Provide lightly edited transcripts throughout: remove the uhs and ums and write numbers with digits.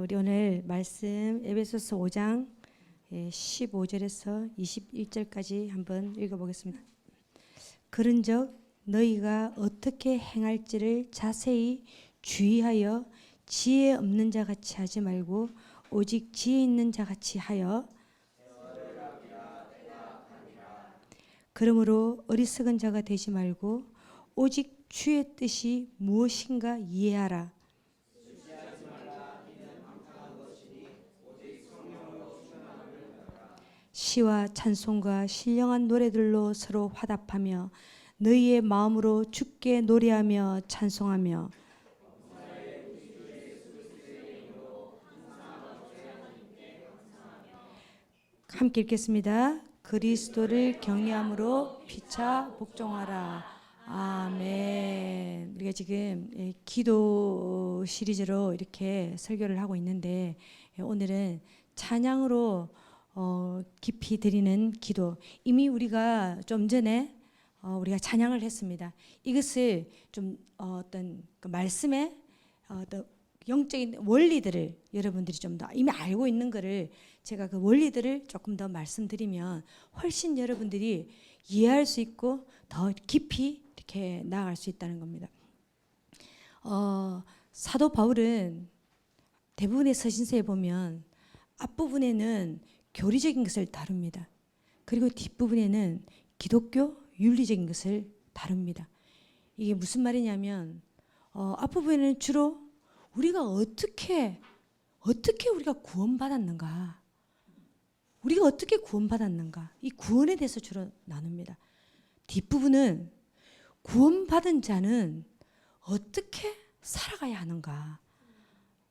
우리 오늘 말씀 에베소서 5장 15절에서 21절까지 한번 읽어보겠습니다. 그런즉 너희가 어떻게 행할지를 자세히 주의하여 지혜 없는 자 같이 하지 말고 오직 지혜 있는 자 같이 하여, 그러므로 어리석은 자가 되지 말고 오직 주의 뜻이 무엇인가 이해하라. 시와 찬송과 신령한 노래들로 서로 화답하며 너희의 마음으로 주께 노래하며 찬송하며 함께 읽겠습니다. 그리스도를 경외함으로 피차 복종하라. 아멘. 우리가 지금 기도 시리즈로 이렇게 설교를 하고 있는데 오늘은 찬양으로 깊이 드리는 기도. 이미 우리가 좀 전에 우리가 찬양을 했습니다. 이것을 좀 어떤 그 말씀의 어떤 영적인 원리들을 여러분들이 좀 더 이미 알고 있는 거를 제가 그 원리들을 조금 더 말씀드리면 훨씬 여러분들이 이해할 수 있고 더 깊이 이렇게 나아갈 수 있다는 겁니다. 사도 바울은 대부분의 서신서에 보면 앞부분에는 교리적인 것을 다룹니다. 그리고 뒷부분에는 기독교 윤리적인 것을 다룹니다. 이게 무슨 말이냐면 앞부분에는 주로 우리가 어떻게 우리가 구원받았는가, 우리가 어떻게 구원받았는가, 이 구원에 대해서 주로 나눕니다. 뒷부분은 구원받은 자는 어떻게 살아가야 하는가,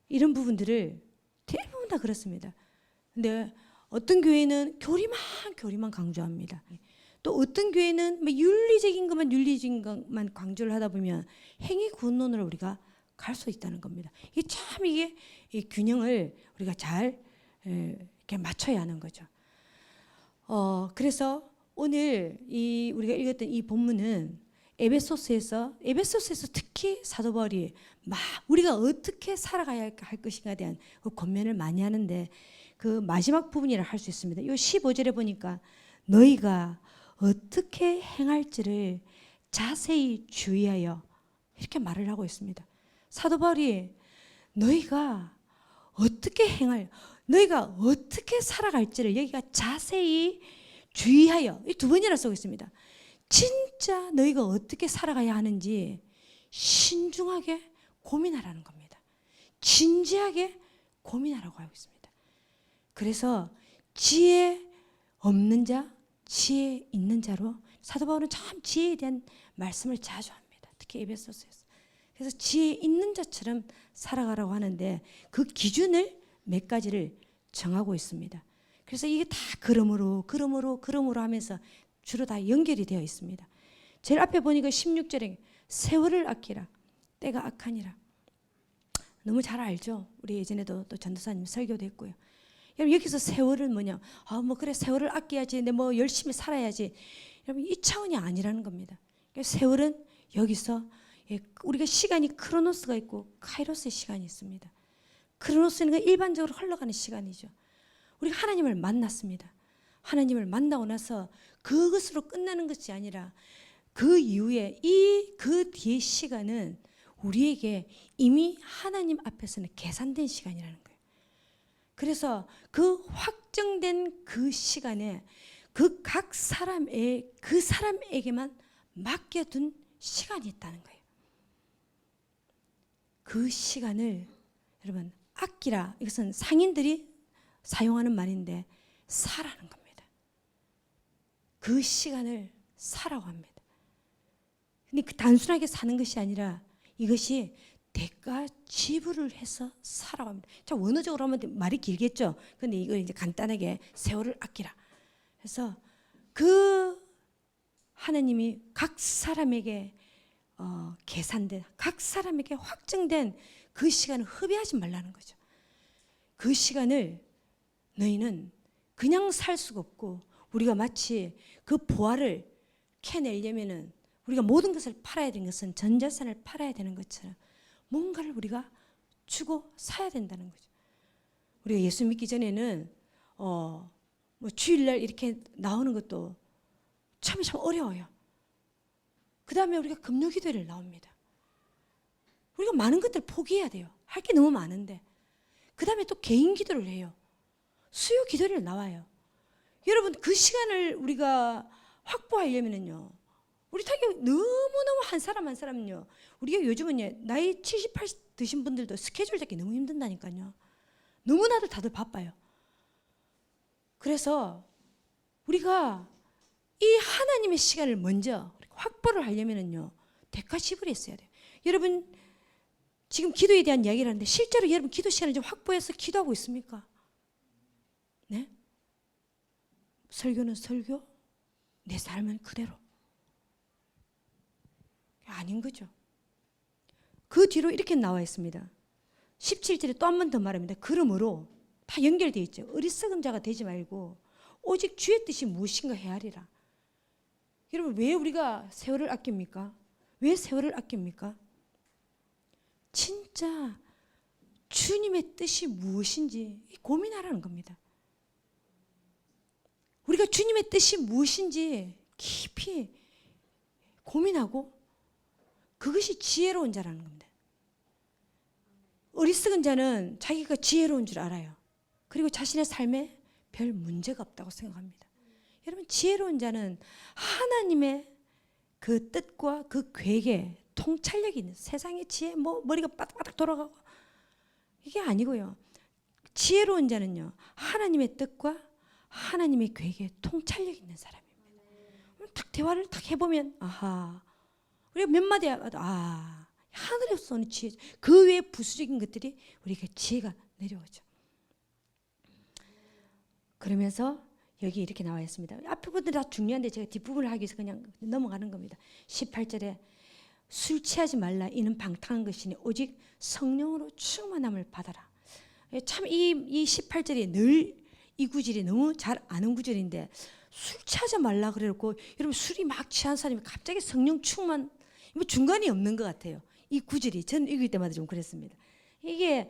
이런 부분들을 대부분 다 그렇습니다. 근데 어떤 교회는 교리만 강조합니다. 또 어떤 교회는 윤리적인 것만 강조를 하다 보면 행위 구원론으로 우리가 갈 수 있다는 겁니다. 이게 이 균형을 우리가 잘 이렇게 맞춰야 하는 거죠. 그래서 오늘 우리가 읽었던 이 본문은 에베소서에서 특히 사도 바울이 우리가 어떻게 살아가야 할 것인가에 대한 그 권면을 많이 하는데 그 마지막 부분이라 할 수 있습니다. 이 15절에 보니까 너희가 어떻게 행할지를 자세히 주의하여 이렇게 말을 하고 있습니다. 사도 바울이 너희가 어떻게 살아갈지를 여기가 자세히 주의하여, 이 두 번이나 쓰고 있습니다. 진짜 너희가 어떻게 살아가야 하는지 신중하게 고민하라는 겁니다. 진지하게 고민하라고 하고 있습니다. 그래서 지혜 없는 자, 지혜 있는 자로 사도 바울은 참 지혜에 대한 말씀을 자주 합니다. 특히 에베소서에서. 그래서 지혜 있는 자처럼 살아가라고 하는데 그 기준을 몇 가지를 정하고 있습니다. 그래서 이게 다 그러므로 하면서 주로 다 연결이 되어 있습니다. 제일 앞에 보니까 16절에 세월을 아끼라, 때가 악하니라. 너무 잘 알죠? 우리 예전에도 또 전도사님 설교도 했고요. 여러분 여기서 세월은 뭐냐? 그래 세월을 아껴야지, 근데 열심히 살아야지. 여러분 이 차원이 아니라는 겁니다. 세월은 여기서 우리가 시간이 크로노스가 있고 카이로스의 시간이 있습니다. 크로노스는 일반적으로 흘러가는 시간이죠. 우리가 하나님을 만났습니다. 하나님을 만나고 나서 그것으로 끝나는 것이 아니라 그 이후에 그 뒤의 시간은 우리에게 이미 하나님 앞에서는 계산된 시간이라는 거예요. 그래서 그 확정된 그 시간에 그 각 사람에게만 맡겨둔 시간이 있다는 거예요. 그 시간을 여러분 아끼라, 이것은 상인들이 사용하는 말인데 사라는 겁니다. 그 시간을 사라고 합니다. 근데 단순하게 사는 것이 아니라 이것이 대가 지불을 해서 사라고 합니다. 자, 원어적으로 하면 말이 길겠죠. 근데 이걸 이제 간단하게 세월을 아끼라. 그래서 그 하나님이 각 사람에게 계산된, 각 사람에게 확정된 그 시간을 허비하지 말라는 거죠. 그 시간을 너희는 그냥 살 수가 없고, 우리가 마치 그 보화를 캐내려면은 우리가 모든 것을 팔아야 되는 것은 전 재산을 팔아야 되는 것처럼 뭔가를 우리가 주고 사야 된다는 거죠. 우리가 예수 믿기 전에는 뭐 주일날 이렇게 나오는 것도 참 어려워요. 그 다음에 우리가 금요기도를 나옵니다. 우리가 많은 것들 포기해야 돼요. 할 게 너무 많은데. 그 다음에 또 개인 기도를 해요. 수요 기도를 나와요. 여러분 그 시간을 우리가 확보하려면요, 우리 타기 너무너무 한 사람 한 사람은요, 우리가 요즘은 나이 70, 80 드신 분들도 스케줄 잡기 너무 힘든다니까요. 너무나도 다들 바빠요. 그래서 우리가 이 하나님의 시간을 먼저 확보를 하려면요, 대가시불이 있어야 돼요. 여러분 지금 기도에 대한 이야기를 하는데 실제로 여러분 기도 시간을 좀 확보해서 기도하고 있습니까? 네? 설교는 설교, 내 삶은 그대로. 아닌 거죠. 그 뒤로 이렇게 나와 있습니다. 17절에 또 한 번 더 말합니다. 그러므로 다 연결되어 있죠. 어리석은 자가 되지 말고 오직 주의 뜻이 무엇인가 헤아리라. 여러분 왜 우리가 세월을 아낍니까? 왜 세월을 아낍니까? 진짜 주님의 뜻이 무엇인지 고민하라는 겁니다. 우리가 주님의 뜻이 무엇인지 깊이 고민하고 그것이 지혜로운 자라는 겁니다. 어리석은 자는 자기가 지혜로운 줄 알아요. 그리고 자신의 삶에 별 문제가 없다고 생각합니다. 여러분 지혜로운 자는 하나님의 그 뜻과 그 계획에 통찰력이 있는, 세상의 지혜 뭐 머리가 바닥바닥 돌아가고 이게 아니고요. 지혜로운 자는요, 하나님의 뜻과 하나님의 계획에 통찰력 있는 사람입니다. 딱 대화를 딱 해보면 아하, 우리가 몇 마디 하도 하늘에서 오는 지혜, 그 외에 부수적인 것들이 우리가 지혜가 내려오죠. 그러면서 여기 이렇게 나와 있습니다. 앞에 부분들이 다 중요한데 제가 뒷부분을 하기 위해서 그냥 넘어가는 겁니다. 18절에 술 취하지 말라. 이는 방탕한 것이니 오직 성령으로 충만함을 받아라. 참 이 18절이 늘 이 구절이 너무 잘 아는 구절인데 술 취하지 말라 그래놓고 여러분 술이 막 취한 사람이 갑자기 성령 충만, 뭐 중간이 없는 것 같아요. 이 구절이 전 읽을 때마다 좀 그랬습니다. 이게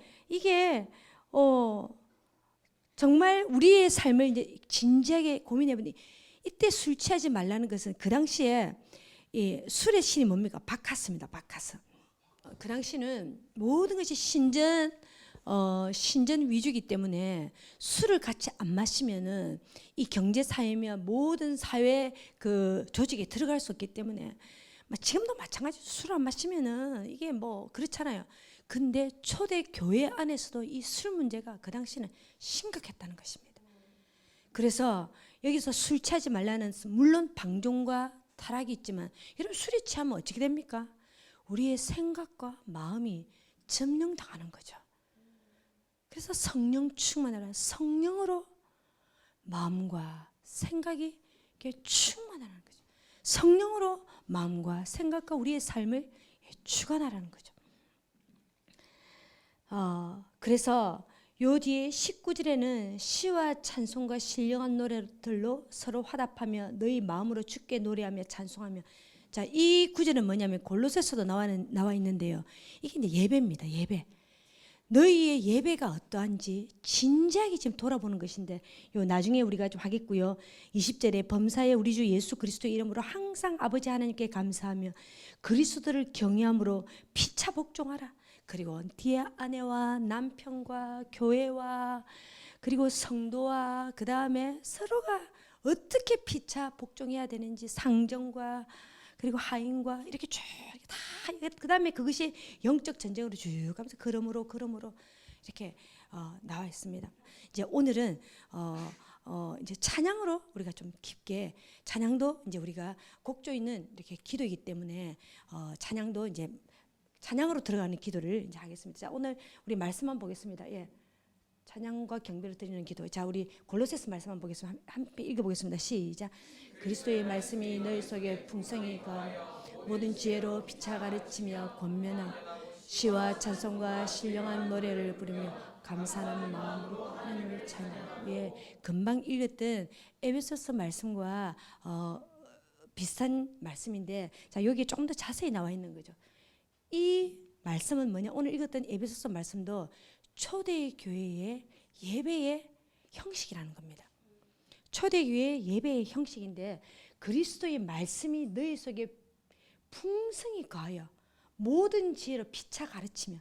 정말 우리의 삶을 이제 진지하게 고민해보니 이때 술 취하지 말라는 것은 그 당시에 이 술의 신이 뭡니까? 바카스입니다. 바카스. 그 당시는 모든 것이 신전 위주이기 때문에 술을 같이 안 마시면은 이 경제 사회며 모든 사회 그 조직에 들어갈 수 없기 때문에 지금도 마찬가지로 술 안 마시면은 이게 뭐 그렇잖아요. 근데 초대 교회 안에서도 이 술 문제가 그 당시는 심각했다는 것입니다. 그래서 여기서 술 취하지 말라는, 물론 방종과 타락이 있지만 여러분 술이 취하면 어떻게 됩니까? 우리의 생각과 마음이 점령당하는 거죠. 그래서 성령 충만하라. 성령으로 마음과 생각이 이렇게 충만하는 거죠. 성령으로 마음과 생각과 우리의 삶을 주관하라는 거죠. 그래서 요 뒤에 19절에는 시와 찬송과 신령한 노래들로 서로 화답하며 너희 마음으로 주께 노래하며 찬송하며. 자, 이 구절은 뭐냐면 골로새서도 나와 있는데요. 이게 이제 예배입니다. 예배. 너희의 예배가 어떠한지 진지하게 지금 돌아보는 것인데, 요 나중에 우리가 좀 하겠고요. 20절에 범사에 우리 주 예수 그리스도의 이름으로 항상 아버지 하나님께 감사하며 그리스도를 경외함으로 피차 복종하라. 그리고 뒤에 아내와 남편과 교회와 그리고 성도와 그 다음에 서로가 어떻게 피차 복종해야 되는지 상정과 그리고 하인과 이렇게 쭉 다, 그 다음에 그것이 영적 전쟁으로 쭉 가면서 그러므로 이렇게 나와 있습니다. 이제 오늘은 이제 찬양으로 우리가 좀 깊게, 찬양도 이제 우리가 곡조 있는 이렇게 기도이기 때문에 찬양도 이제 찬양으로 들어가는 기도를 이제 하겠습니다. 자, 오늘 우리 말씀만 보겠습니다. 예. 찬양과 경배를 드리는 기도. 자, 우리 골로새서 말씀만 보겠습니다. 함께 읽어보겠습니다. 시작. 그리스도의 말씀이 너희 속에 풍성히 가 모든 지혜로 피차 가르치며 권면함 시와 찬송과 신령한 노래를 부르며 감사하는 마음으로 하나님을 찬양. 예, 금방 읽었던 에베소서 말씀과 비슷한 말씀인데, 자, 여기에 조금 더 자세히 나와 있는 거죠. 이 말씀은 뭐냐? 오늘 읽었던 에베소서 말씀도 초대 교회의 예배의 형식이라는 겁니다. 초대교회의 예배의 형식인데 그리스도의 말씀이 너희 속에 풍성히 거하여 모든 지혜로 피차 가르치며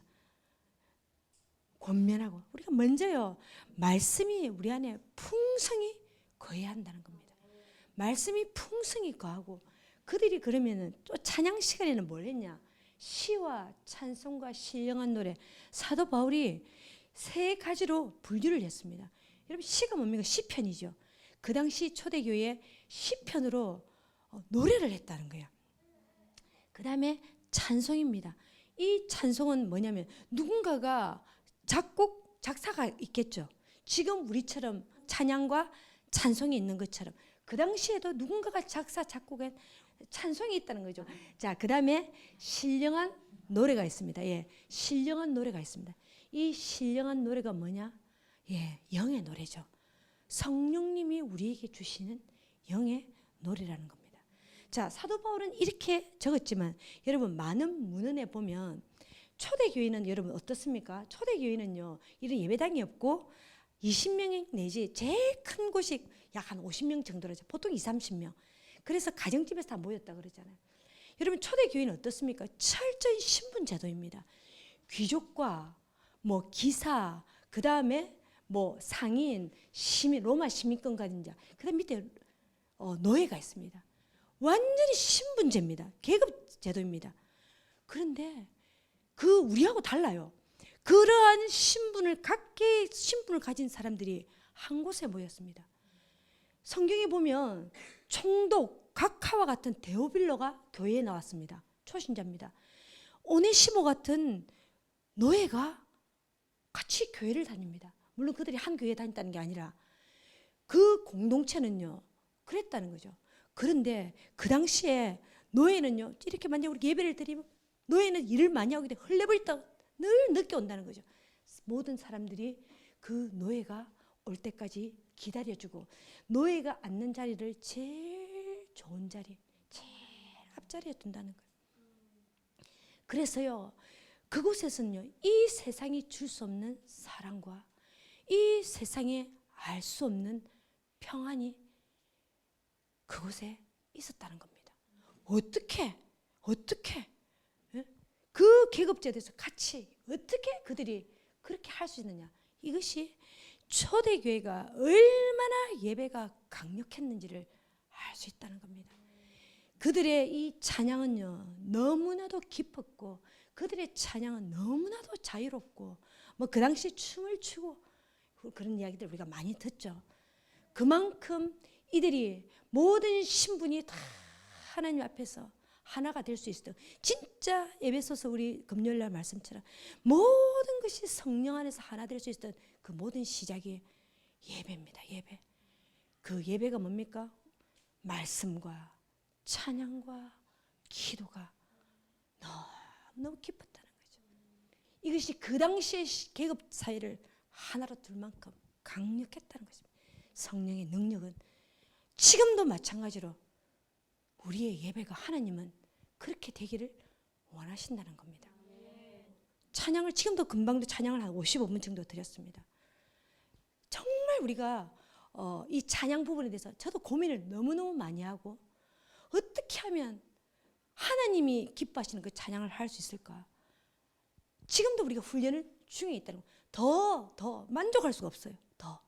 권면하고, 우리가 먼저요 말씀이 우리 안에 풍성히 거해야 한다는 겁니다. 말씀이 풍성히 거하고, 그들이 그러면은 또 찬양 시간에는 뭘 했냐? 시와 찬송과 신령한 노래. 사도 바울이 세 가지로 분류를 했습니다. 여러분, 시가 뭡니까? 시편이죠. 그 당시 초대교회의 시편으로 노래를 했다는 거예요. 그 다음에 찬송입니다. 이 찬송은 뭐냐면 누군가가 작곡, 작사가 있겠죠. 지금 우리처럼 찬양과 찬송이 있는 것처럼 그 당시에도 누군가가 작사, 작곡한 찬송이 있다는 거죠. 자, 그 다음에 신령한 노래가 있습니다. 예, 신령한 노래가 있습니다. 이 신령한 노래가 뭐냐? 예, 영의 노래죠. 성령님이 우리에게 주시는 영의 노래라는 겁니다. 자, 사도 바울은 이렇게 적었지만 여러분, 많은 문헌에 보면 초대교회는 여러분 어떻습니까? 초대교회는요 이런 예배당이 없고 20명 내지 제일 큰 곳이 약 한 50명 정도라죠. 보통 20, 30명. 그래서 가정집에서 다 모였다 그러잖아요. 여러분, 초대교회는 어떻습니까? 철저히 신분 제도입니다. 귀족과 뭐 기사, 그 다음에 뭐 상인, 시민, 로마 시민권 가진 자, 그 다음 밑에 노예가 있습니다. 완전히 신분제입니다. 계급 제도입니다. 그런데 그 우리하고 달라요. 그러한 각계의 신분을 가진 사람들이 한 곳에 모였습니다. 성경에 보면 총독, 각하와 같은 데오빌로가 교회에 나왔습니다. 초신자입니다. 오네시모 같은 노예가 같이 교회를 다닙니다. 물론 그들이 한 교회에 다녔다는 게 아니라 그 공동체는요 그랬다는 거죠. 그런데 그 당시에 노예는요 이렇게 만약 우리 예배를 드리면 노예는 일을 많이 하기 때문에 헐레벌떡 늘 늦게 온다는 거죠. 모든 사람들이 그 노예가 올 때까지 기다려주고, 노예가 앉는 자리를 제일 좋은 자리, 제일 앞자리에 둔다는 거예요. 그래서요 그곳에서는요 이 세상이 줄 수 없는 사랑과 이 세상에 알 수 없는 평안이 그곳에 있었다는 겁니다. 어떻게 그 계급제도에서 같이 어떻게 그들이 그렇게 할 수 있느냐? 이것이 초대교회가 얼마나 예배가 강력했는지를 알 수 있다는 겁니다. 그들의 이 찬양은요 너무나도 깊었고, 그들의 찬양은 너무나도 자유롭고, 뭐 그 당시 춤을 추고 그런 이야기들 우리가 많이 듣죠. 그만큼 이들이 모든 신분이 다 하나님 앞에서 하나가 될 수 있어요. 진짜 에베소서 우리 금요일날 말씀처럼 모든 것이 성령 안에서 하나 될 수 있었던 그 모든 시작이 예배입니다. 예배. 그 예배가 뭡니까? 말씀과 찬양과 기도가 너무 깊었다는 거죠. 이것이 그 당시의 계급 사회를 하나로 둘 만큼 강력했다는 것입니다. 성령의 능력은 지금도 마찬가지로 우리의 예배가 하나님은 그렇게 되기를 원하신다는 겁니다. 찬양을 지금도 금방도 찬양을 한 55분 정도 드렸습니다. 정말 우리가 이 찬양 부분에 대해서 저도 고민을 너무너무 많이 하고, 어떻게 하면 하나님이 기뻐하시는 그 찬양을 할 수 있을까? 지금도 우리가 훈련을 중에 있다는 거. 더 만족할 수가 없어요. 더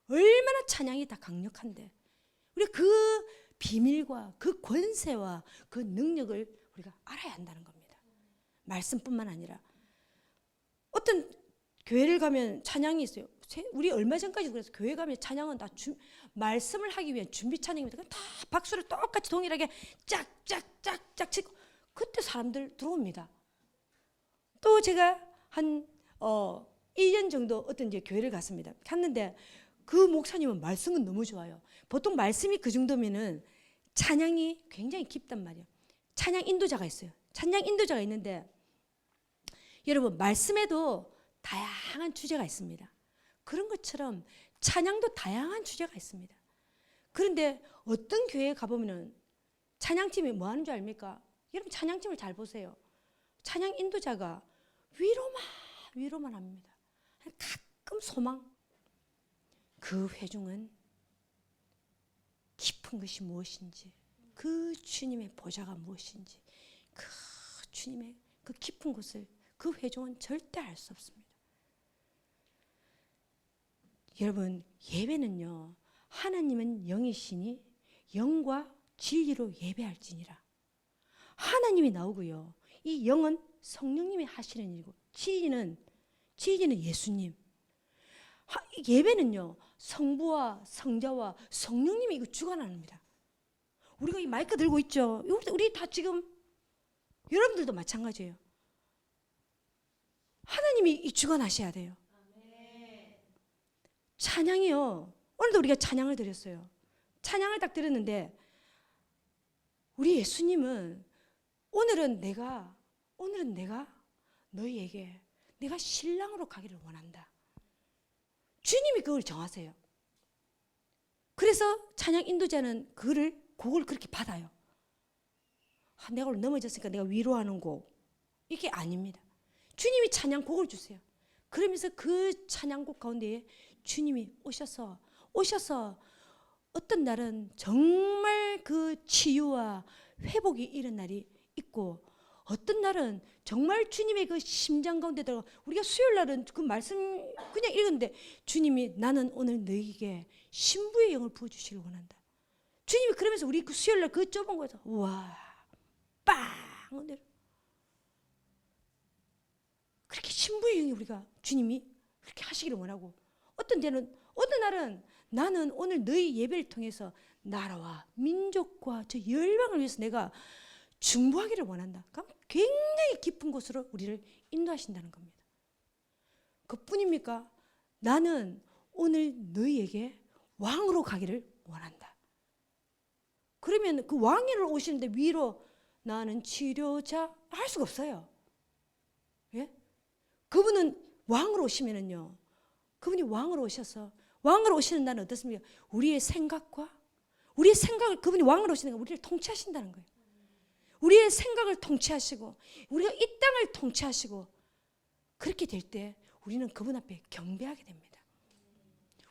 얼마나 찬양이 다 강력한데 우리 그 비밀과 그 권세와 그 능력을 우리가 알아야 한다는 겁니다. 말씀뿐만 아니라 어떤 교회를 가면 찬양이 있어요. 우리 얼마 전까지 그래서 교회 가면 찬양은 다 말씀을 하기 위한 준비 찬양입니다. 다 박수를 똑같이 동일하게 짝짝짝짝 치고 그때 사람들 들어옵니다. 또 제가 한 1년 정도 어떤 이제 교회를 갔는데 그 목사님은 말씀은 너무 좋아요. 보통 말씀이 그 정도면은 찬양이 굉장히 깊단 말이에요. 찬양 인도자가 있어요. 찬양 인도자가 있는데 여러분, 말씀에도 다양한 주제가 있습니다. 그런 것처럼 찬양도 다양한 주제가 있습니다. 그런데 어떤 교회에 가보면은 찬양팀이 뭐 하는 줄 압니까? 여러분, 찬양팀을 잘 보세요. 찬양 인도자가 위로만 합니다. 가끔 소망, 그 회중은 깊은 것이 무엇인지, 그 주님의 보좌가 무엇인지, 그 주님의 그 깊은 곳을 그 회중은 절대 알 수 없습니다. 여러분, 예배는요, 하나님은 영이시니 영과 진리로 예배할지니라. 하나님이 나오고요, 이 영은 성령님이 하시는 일이고, 진리는 예수님. 예배는요, 성부와 성자와 성령님이 이거 주관합니다. 우리가 이 마이크 들고 있죠. 우리 다 지금, 여러분들도 마찬가지예요. 하나님이 이 주관하셔야 돼요. 찬양이요, 오늘도 우리가 찬양을 드렸어요. 찬양을 딱 드렸는데, 우리 예수님은 오늘은 내가 너희에게 내가 신랑으로 가기를 원한다. 주님이 그걸 정하세요. 그래서 찬양 인도자는 곡을 그렇게 받아요. 내가 오늘 넘어졌으니까 내가 위로하는 곡, 이게 아닙니다. 주님이 찬양 곡을 주세요. 그러면서 그 찬양곡 가운데에 주님이 오셔서 어떤 날은 정말 그 치유와 회복이 이런 날이 있고, 어떤 날은 정말 주님의 그 심장 가운데 들어가, 우리가 수요일 날은 그 말씀 그냥 읽었는데 주님이 나는 오늘 너희에게 신부의 영을 부어주시길 원한다. 주님이 그러면서 우리 그 수요일 날 그 좁은 거에서 우와 빵 그렇게 신부의 영이 우리가 주님이 그렇게 하시기를 원하고, 어떤 날은 나는 오늘 너희 예배를 통해서 나라와 민족과 저 열방을 위해서 내가 중보하기를 원한다. 그럼 굉장히 깊은 곳으로 우리를 인도하신다는 겁니다. 그뿐입니까? 나는 오늘 너희에게 왕으로 가기를 원한다. 그러면 그 왕으로 오시는데 위로 나는 치료자 할 수가 없어요. 예? 그분은 왕으로 오시면은요, 그분이 왕으로 오셔서, 왕으로 오시는 날은 어떻습니까? 우리의 생각을 그분이 왕으로 오시는 거, 우리를 통치하신다는 거예요. 우리의 생각을 통치하시고 우리가 이 땅을 통치하시고, 그렇게 될 때 우리는 그분 앞에 경배하게 됩니다.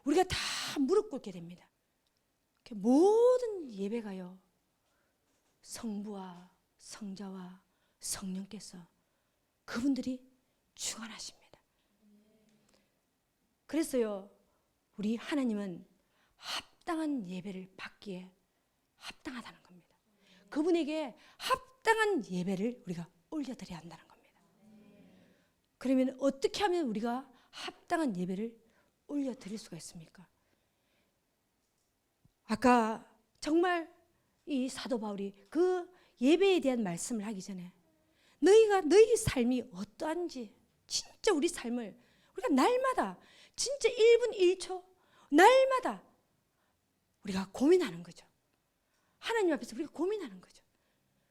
우리가 다 무릎 꿇게 됩니다. 모든 예배가요, 성부와 성자와 성령께서 그분들이 주관하십니다. 그래서요, 우리 하나님은 합당한 예배를 받기에 합당하다는 겁니다. 그분에게 합당한 예배를 우리가 올려드려야 한다는 겁니다. 그러면 어떻게 하면 우리가 합당한 예배를 올려드릴 수가 있습니까? 아까 정말 이 사도 바울이 그 예배에 대한 말씀을 하기 전에 너희 삶이 어떠한지, 진짜 우리 삶을 우리가 날마다 진짜 1분 1초 날마다 우리가 고민하는 거죠. 하나님 앞에서 우리가 고민하는 거죠.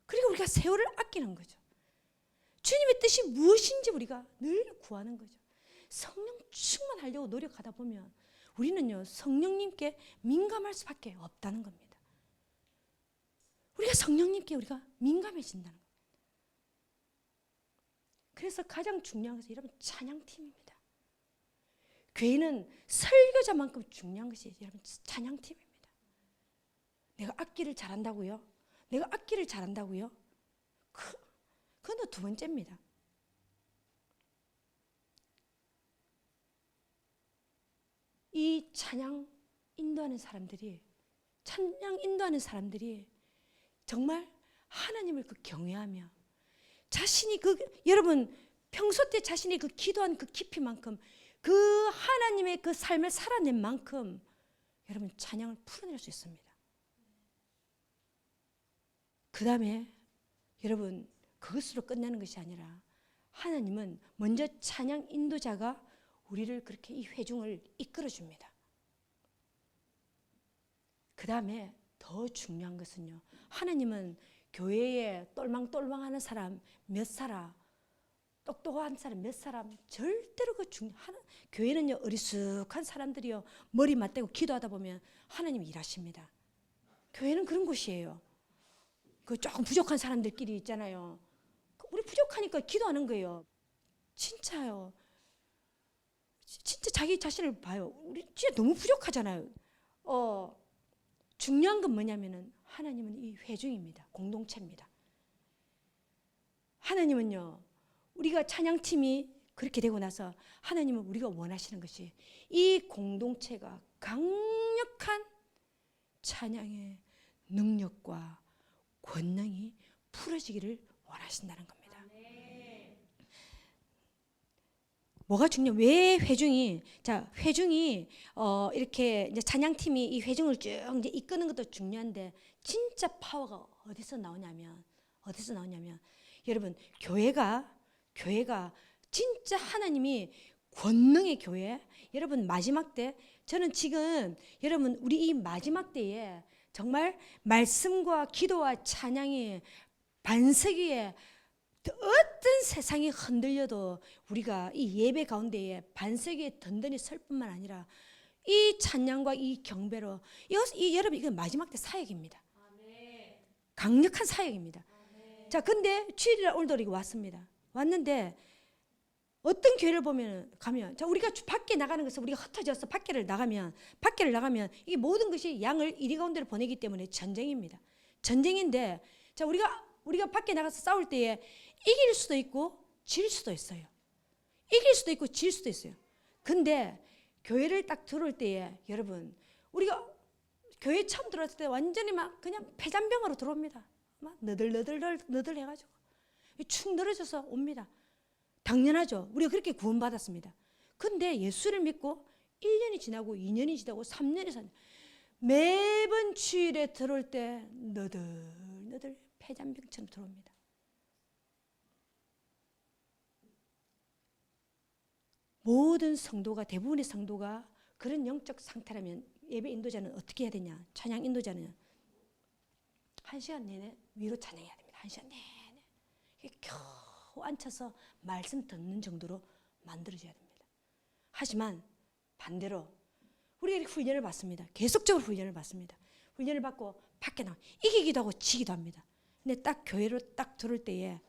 그리고 우리가 세월을 아끼는 거죠. 주님의 뜻이 무엇인지 우리가 늘 구하는 거죠. 성령 충만하려고 노력하다 보면 우리는요, 성령님께 민감할 수밖에 없다는 겁니다. 우리가 성령님께 우리가 민감해진다는 겁니다. 그래서 가장 중요한 것은 여러분 찬양팀입니다. 교회는 설교자만큼 중요한 것이 여러분 찬양팀입니다. 내가 악기를 잘한다고요? 그건 두 번째입니다. 이 찬양 인도하는 사람들이 정말 하나님을 경외하며 자신이 여러분 평소 때 자신이 기도한 그 깊이만큼, 그 하나님의 그 삶을 살아낸 만큼 여러분 찬양을 풀어낼 수 있습니다. 그 다음에 여러분 그것으로 끝나는 것이 아니라 하나님은 먼저 찬양 인도자가 우리를 그렇게 이 회중을 이끌어줍니다. 그 다음에 더 중요한 것은요, 하나님은 교회에 똘망똘망하는 사람 몇 사람, 똑똑한 사람 몇 사람, 절대로 교회는요 어리숙한 사람들이요 머리 맞대고 기도하다 보면 하나님이 일하십니다. 교회는 그런 곳이에요. 조금 부족한 사람들끼리 있잖아요. 우리 부족하니까 기도하는 거예요. 진짜요. 진짜 자기 자신을 봐요. 우리 진짜 너무 부족하잖아요. 중요한 건 뭐냐면은 하나님은 이 회중입니다. 공동체입니다. 하나님은요, 우리가 찬양팀이 그렇게 되고 나서 하나님은 우리가 원하시는 것이 이 공동체가 강력한 찬양의 능력과 권능이 풀어지기를 원하신다는 겁니다. 뭐가 중요해? 왜 회중이 이렇게 이제 찬양팀이 이 회중을 쭉 이제 이끄는 것도 중요한데 진짜 파워가 어디서 나오냐면 여러분 교회가 진짜 하나님이 권능의 교회. 여러분 마지막 때 저는 지금 여러분 우리 이 마지막 때에 정말 말씀과 기도와 찬양이 반석 위에 어떤 세상이 흔들려도 우리가 이 예배 가운데에 반석 위에 든든히 설 뿐만 아니라 이 찬양과 이 경배로 여러분 이건 마지막 때 사역입니다. 강력한 사역입니다. 자, 근데 주일날 오늘도 이렇게 왔는데 어떤 교회를 가면 자, 우리가 밖에 나가는 것은 우리가 흩어져서 밖에를 나가면 이 모든 것이 양을 이리 가운데로 보내기 때문에 전쟁입니다. 전쟁인데 자, 우리가 밖에 나가서 싸울 때에 이길 수도 있고 질 수도 있어요. 이길 수도 있고 질 수도 있어요. 근데 교회를 딱 들어올 때에 여러분 우리가 교회 처음 들어왔을 때 완전히 막 그냥 폐잔병으로 들어옵니다. 막 너덜 해가지고 축 늘어져서 옵니다. 당연하죠. 우리가 그렇게 구원받았습니다. 근데 예수를 믿고 1년이 지나고 2년이 지나고 3년이 지나고 매번 주일에 들어올 때 너덜 폐잔병처럼 들어옵니다. 모든 성도가 대부분의 성도가 그런 영적 상태라면 예배 인도자는 어떻게 해야 되냐? 찬양 인도자는 1시간 내내 위로 찬양해야 됩니다. 1시간 내내 겨우 앉혀서 말씀 듣는 정도로 만들어져야 됩니다. 하지만 반대로 우리가 이렇게 훈련을 받습니다. 계속적으로 훈련을 받습니다. 훈련을 받고 밖에 나가 이기기도 하고 지기도 합니다. 근데 딱 교회로 딱 들어올 때에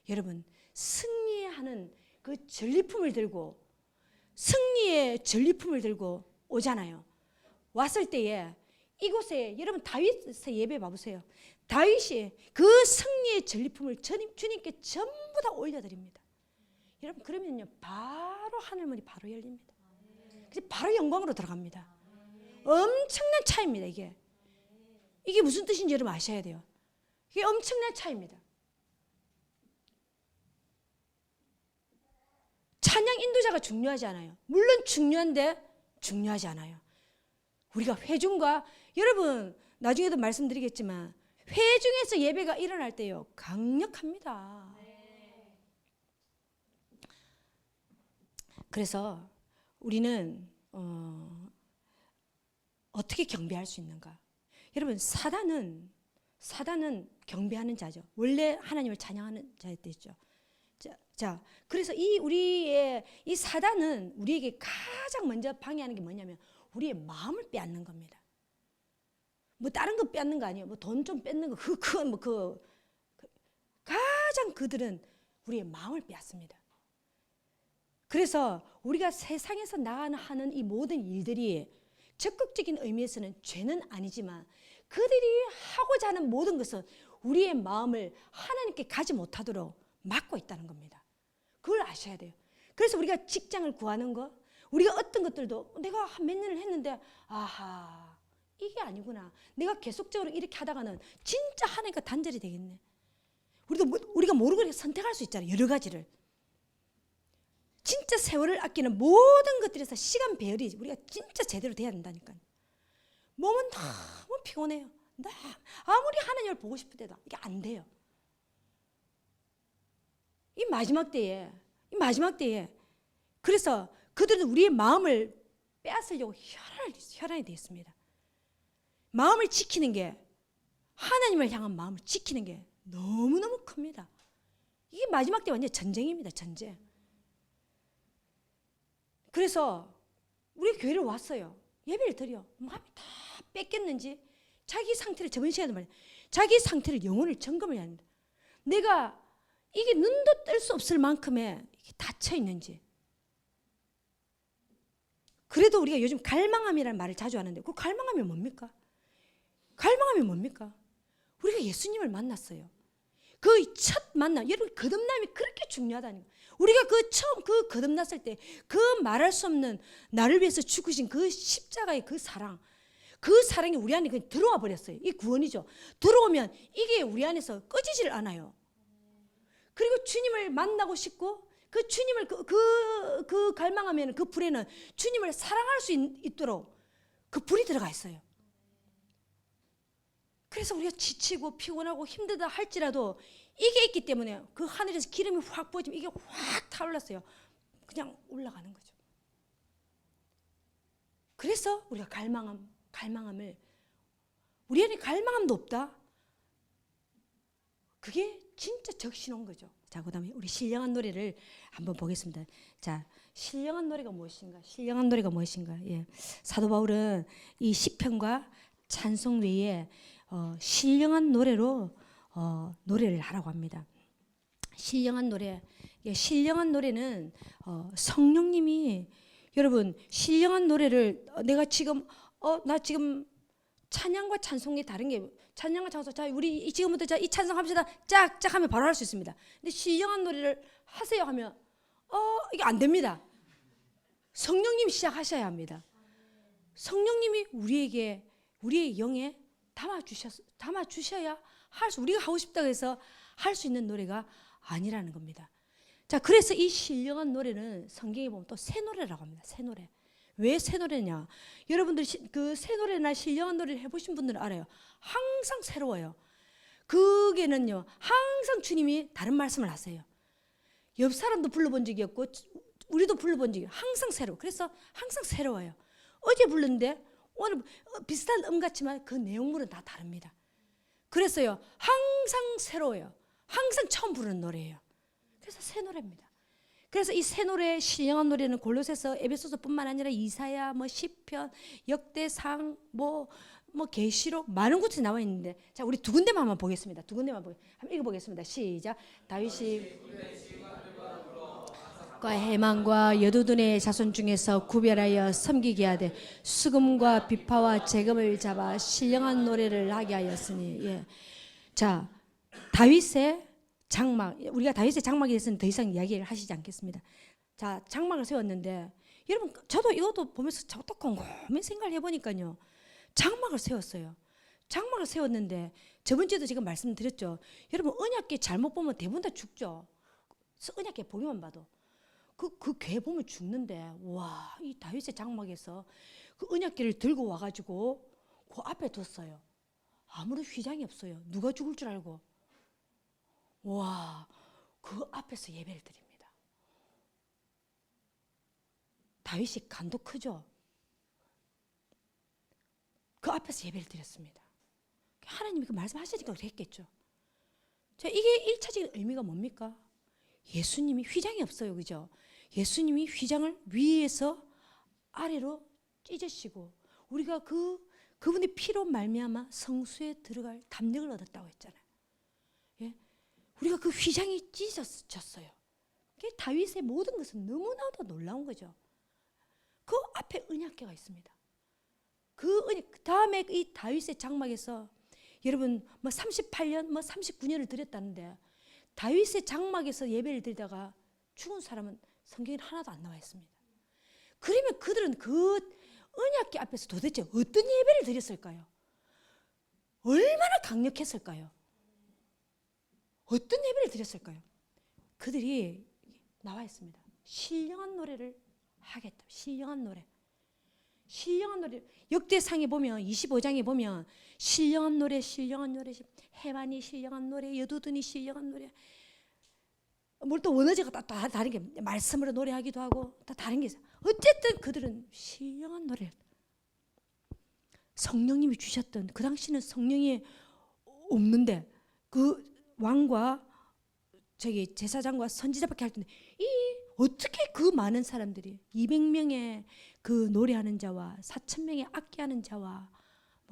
여러분 승리하는 그 전리품을 들고 승리의 전리품을 들고 오잖아요. 왔을 때에 이곳에 여러분 다윗의 예배 봐보세요. 다윗이 그 승리의 전리품을 주님께 전부 다 올려드립니다. 여러분 그러면요 바로 하늘문이 바로 열립니다. 그래서 바로 영광으로 들어갑니다. 엄청난 차이입니다. 이게 무슨 뜻인지 여러분 아셔야 돼요. 이게 엄청난 차이입니다. 찬양 인도자가 중요하지 않아요. 물론 중요한데 중요하지 않아요. 우리가 회중과 여러분 나중에도 말씀드리겠지만 회중에서 예배가 일어날 때요 강력합니다. 그래서 우리는 어떻게 경배할 수 있는가? 여러분 사단은 경배하는 자죠. 원래 하나님을 찬양하는 자였죠. 자, 그래서 우리의 이 사단은 우리에게 가장 먼저 방해하는 게 뭐냐면 우리의 마음을 빼앗는 겁니다. 뭐 다른 거 빼앗는 거 아니에요. 뭐 돈 좀 뺏는 거 가장 그들은 우리의 마음을 빼앗습니다. 그래서 우리가 세상에서 나가는 이 모든 일들이 적극적인 의미에서는 죄는 아니지만 그들이 하고자 하는 모든 것은 우리의 마음을 하나님께 가지 못하도록 막고 있다는 겁니다. 그걸 아셔야 돼요. 그래서 우리가 직장을 구하는 거, 우리가 어떤 것들도 내가 몇 년을 했는데 아하 이게 아니구나. 내가 계속적으로 이렇게 하다가는 진짜 하나님과 단절이 되겠네. 우리가 모르고 선택할 수 있잖아요. 여러 가지를. 진짜 세월을 아끼는 모든 것들에서 시간 배열이 우리가 진짜 제대로 돼야 된다니까요. 몸은 너무 피곤해요. 아무리 하나님을 보고 싶을 때도 이게 안 돼요. 이 마지막 때에 그래서 그들은 우리의 마음을 빼앗으려고 혈안이 되어 있습니다. 마음을 지키는 게 하나님을 향한 마음을 지키는 게 너무너무 큽니다. 이게 마지막 때 완전 전쟁입니다. 전쟁. 그래서 우리 교회를 왔어요. 예배를 드려. 마음이 다 뺏겼는지 자기 상태를 저번 시간에 말해요. 자기 상태를 영혼을 점검을 해야 합니다. 내가 이게 눈도 뜰 수 없을 만큼의 닫혀 있는지. 그래도 우리가 요즘 갈망함이라는 말을 자주 하는데 그 갈망함이 뭡니까? 갈망함이 뭡니까? 우리가 예수님을 만났어요. 그 첫 만남, 여러분 거듭남이 그렇게 중요하다는 거예요. 우리가 그 처음 그 거듭났을 때 그 말할 수 없는 나를 위해서 죽으신 그 십자가의 그 사랑, 그 사랑이 우리 안에 그냥 들어와 버렸어요. 이 구원이죠. 들어오면 이게 우리 안에서 꺼지질 않아요. 그리고 주님을 만나고 싶고 그 주님을 그 갈망하면 그 불에는 주님을 사랑할 수 있도록 그 불이 들어가 있어요. 그래서 우리가 지치고 피곤하고 힘들다 할지라도 이게 있기 때문에 그 하늘에서 기름이 확 부어지면 이게 확 타올랐어요. 그냥 올라가는 거죠. 그래서 우리가 갈망함을 우리 안에 갈망함도 없다. 그게 진짜 적신호인 거죠. 자, 그다음에 우리 신령한 노래를 한번 보겠습니다. 자, 신령한 노래가 무엇인가? 신령한 노래가 무엇인가? 예, 사도 바울은 이 시편과 찬송 외에 신령한 노래로 노래를 하라고 합니다. 신령한 노래, 신령한 노래는 성령님이 여러분 신령한 노래를 내가 지금 나 지금 찬양과 찬송이 다른 게 찬양과 찬송 자 우리 지금부터 자 이 찬송합시다 짝짝 하면 바로 할 수 있습니다. 근데 신령한 노래를 하세요 하면 이게 안 됩니다. 성령님이 시작하셔야 합니다. 성령님이 우리의 영에 담아 주셔야 우리가 하고 싶다고 해서 할 수 있는 노래가 아니라는 겁니다. 자, 그래서 이 신령한 노래는 성경에 보면 또 새 노래라고 합니다. 새 노래. 왜 새 노래냐? 여러분들 그 새 노래나 신령한 노래를 해보신 분들은 알아요. 항상 새로워요. 그게는요, 항상 주님이 다른 말씀을 하세요. 옆 사람도 불러본 적이 없고 우리도 불러본 적이 항상 새로워. 그래서 항상 새로워요. 어제 불렀는데 오늘 비슷한 같지만 그 내용물은 다 다릅니다. 그래서요, 항상 새로워요. 항상 처음 부르는 노래예요. 그래서 새 노래입니다. 그래서 이 새 노래, 신령한 노래는 골로새서, 에베소서뿐만 아니라 이사야, 시편, 역대상, 계시록 많은 곳에 나와 있는데, 자, 우리 두 군데만 한번 보겠습니다. 한번 읽어보겠습니다. 시작. 다윗이 해만과 여두둔의 자손 중에서 구별하여 섬기게 하되 수금과 비파와 재금을 잡아 신령한 노래를 하게 하였으니. 예. 자, 다윗의 장막, 우리가 다윗의 장막에 대해서는 더 이상 이야기를 하시지 않겠습니다. 자, 장막을 세웠는데 여러분 저도 이것도 보면서 저도 곰곰이 생각을 해보니까요, 장막을 세웠어요. 장막을 세웠는데 저번 주에도 제가 말씀드렸죠. 여러분 언약궤 잘못 보면 대부분 다 죽죠. 언약궤 보기만 봐도 그 궤 보면 죽는데, 와, 이 다윗의 장막에서 그 언약궤를 들고 와가지고 그 앞에 뒀어요. 아무런 휘장이 없어요. 누가 죽을 줄 알고. 와, 그 앞에서 예배를 드립니다. 다윗이 간도 크죠. 그 앞에서 예배를 드렸습니다. 하나님이 그 말씀하시니까 그랬겠죠. 자, 이게 1차적인 의미가 뭡니까? 예수님이 휘장이 없어요, 그죠? 예수님이 휘장을 위에서 아래로 찢으시고 우리가 그분의 피로 말미암아 성수에 들어갈 담력을 얻었다고 했잖아요. 예? 우리가 그 휘장이 찢어졌어요. 다윗의 모든 것은 너무나도 놀라운 거죠. 그 앞에 언약궤가 있습니다. 그 다음에 이 다윗의 장막에서 여러분 38년 39년을 드렸다는데 다윗의 장막에서 예배를 드리다가 죽은 사람은 성경에 하나도 안 나와 있습니다. 그러면 그들은 그 언약궤 앞에서 도대체 어떤 예배를 드렸을까요? 얼마나 강력했을까요? 어떤 예배를 드렸을까요? 그들이 나와 있습니다. 신령한 노래를 하겠다. 신령한 노래. 신령한 노래. 역대상에 보면 25장에 보면 신령한 노래, 신령한 노래, 해만이 신령한 노래, 여두둔이 신령한 노래. 뭘 또 원어제가 다 다른 게 말씀으로 노래하기도 하고 다 다른 게 있어요. 어쨌든 그들은 신령한 노래. 성령님이 주셨던, 그 당시는 성령이 없는데 그 왕과 제사장과 선지자밖에 할 텐데 어떻게 그 많은 사람들이 200명의 그 노래하는 자와 4,000명의 악기하는 자와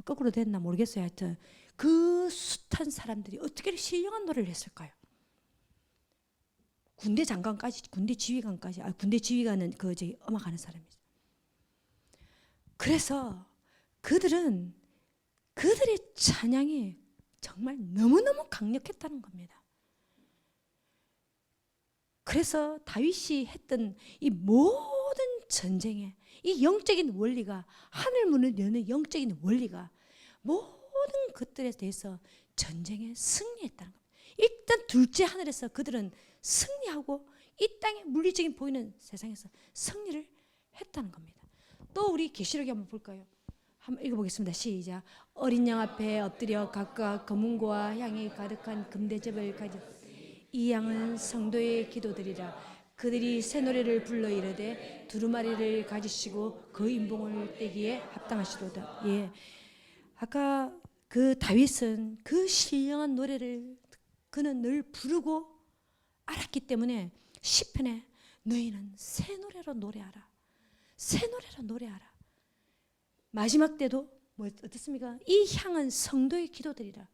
거꾸로 됐나 모르겠어요. 하여튼 그 숱한 사람들이 어떻게 신령한 노래를 했을까요? 군대 장관까지, 군대 지휘관은 음악하는 사람이죠. 그래서 그들의 찬양이 정말 너무너무 강력했다는 겁니다. 그래서 다윗이 했던 이 모든 전쟁에 이 영적인 원리가, 하늘 문을 여는 영적인 원리가 모든 것들에 대해서 전쟁에 승리했다는 겁니다. 일단 둘째 하늘에서 그들은 승리하고 이 땅의 물리적인 보이는 세상에서 승리를 했다는 겁니다. 또 우리 계시록에 한번 볼까요? 한번 읽어보겠습니다. 시작. 어린 양 앞에 엎드려 각각 검은고와 향이 가득한 금대접을 가진 이 양은 성도의 기도들이라. 그들이 새 노래를 불러 이르되 두루마리를 가지시고 그 인봉을 떼기에 합당하시도다. 예, 아까 그 다윗은 그 신령한 노래를 그는 늘 부르고 알았기 때문에 시편에 너희는 새 노래로 노래하라. 새 노래로 노래하라. 마지막 때도 뭐 어떻습니까? 이 향은 성도의 기도들이라.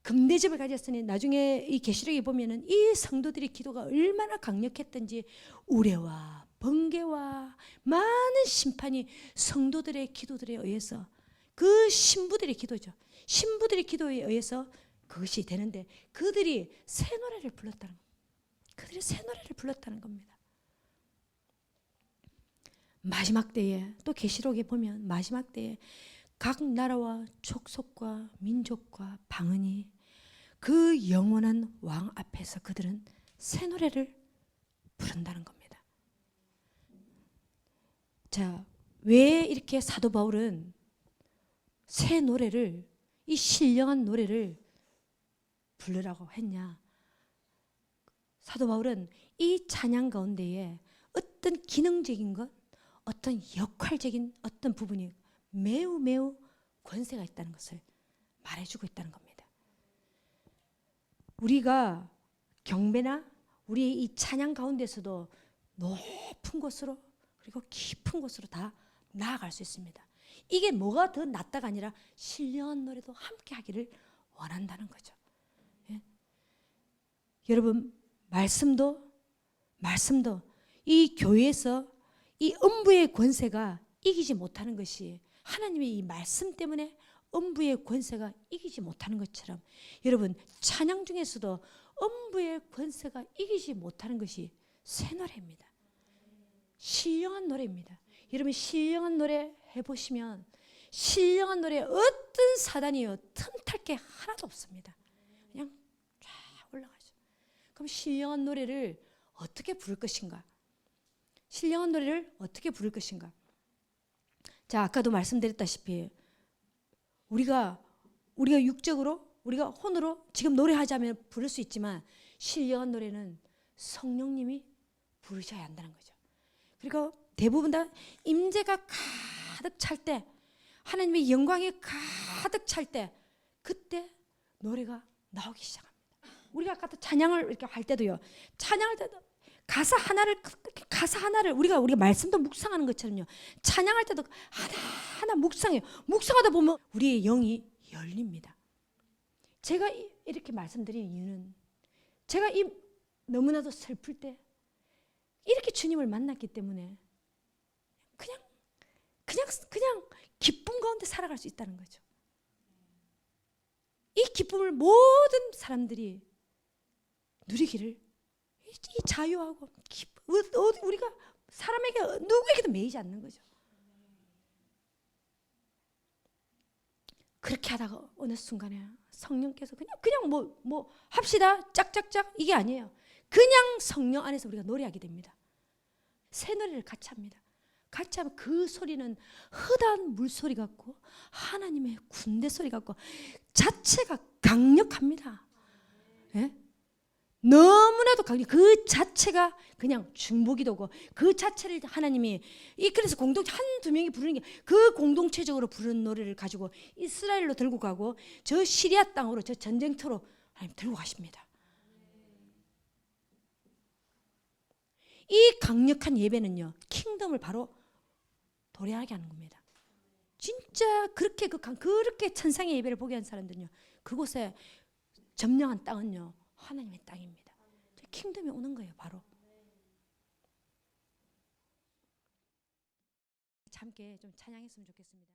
금대접을 가졌으니 나중에 이 계시록에 보면은 이 성도들의 기도가 얼마나 강력했던지 우레와 번개와 많은 심판이 성도들의 기도들에 의해서, 그 신부들의 기도죠. 신부들의 기도에 의해서 그것이 되는데 그들이 새 노래를 불렀다는 겁니다. 그들이 새 노래를 불렀다는 겁니다. 마지막 때에 또 계시록에 보면 마지막 때에 각 나라와 족속과 민족과 방언이 그 영원한 왕 앞에서 그들은 새 노래를 부른다는 겁니다. 자, 왜 이렇게 사도 바울은 새 노래를, 이 신령한 노래를 부르라고 했냐? 사도 바울은 이 찬양 가운데에 어떤 기능적인 것, 어떤 역할적인 어떤 부분이 매우 매우 권세가 있다는 것을 말해주고 있다는 겁니다. 우리가 경배나 우리 이 찬양 가운데서도 높은 곳으로 그리고 깊은 곳으로 다 나아갈 수 있습니다. 이게 뭐가 더 낫다가 아니라 신령한 노래도 함께 하기를 원한다는 거죠. 예? 여러분, 말씀도 이 교회에서 이 음부의 권세가 이기지 못하는 것이, 하나님의 이 말씀 때문에 음부의 권세가 이기지 못하는 것처럼, 여러분 찬양 중에서도 음부의 권세가 이기지 못하는 것이 새 노래입니다. 신령한 노래입니다. 여러분 신령한 노래 해보시면 신령한 노래에 어떤 사단이요 틈탈 게 하나도 없습니다. 그냥 쫙 올라가죠. 그럼 신령한 노래를 어떻게 부를 것인가? 신령한 노래를 어떻게 부를 것인가? 자, 아까도 말씀드렸다시피 우리가 육적으로, 우리가 혼으로 지금 노래하자면 부를 수 있지만 신령한 노래는 성령님이 부르셔야 한다는 거죠. 그리고 대부분 다 임재가 가득 찰 때, 하나님의 영광이 가득 찰 때, 그때 노래가 나오기 시작합니다. 우리가 아까 찬양을 이렇게 할 때도요, 찬양할 때도 가사 하나를 우리가 말씀도 묵상하는 것처럼요, 찬양할 때도 하나하나 묵상해요. 묵상하다 보면 우리의 영이 열립니다. 제가 이렇게 말씀드린 이유는 제가 너무나도 슬플 때 이렇게 주님을 만났기 때문에 그냥 기쁨 가운데 살아갈 수 있다는 거죠. 이 기쁨을 모든 사람들이 누리기를, 이 자유하고 우리가 사람에게 누구에게도 매이지 않는 거죠. 그렇게 하다가 어느 순간에 성령께서 그냥 뭐 합시다 짝짝짝 이게 아니에요. 그냥 성령 안에서 우리가 노래하게 됩니다. 새 노래를 같이 합니다. 같이 하면 그 소리는 흐단 물소리 같고 하나님의 군대 소리 같고 자체가 강력합니다. 예? 너무나도 강력. 그 자체가 그냥 중보기도고, 그 자체를 하나님이 그래서 공동체 한두 명이 부르는 게, 그 공동체적으로 부르는 노래를 가지고 이스라엘로 들고 가고 저 시리아 땅으로, 저 전쟁터로 하나님 들고 가십니다. 이 강력한 예배는요, 킹덤을 바로 도래하게 하는 겁니다. 진짜 그렇게 천상의 예배를 보게 한 사람들은요, 그곳에 점령한 땅은요 하나님의 땅입니다. 킹덤이 오는 거예요, 바로. 함께 좀 찬양했으면 좋겠습니다.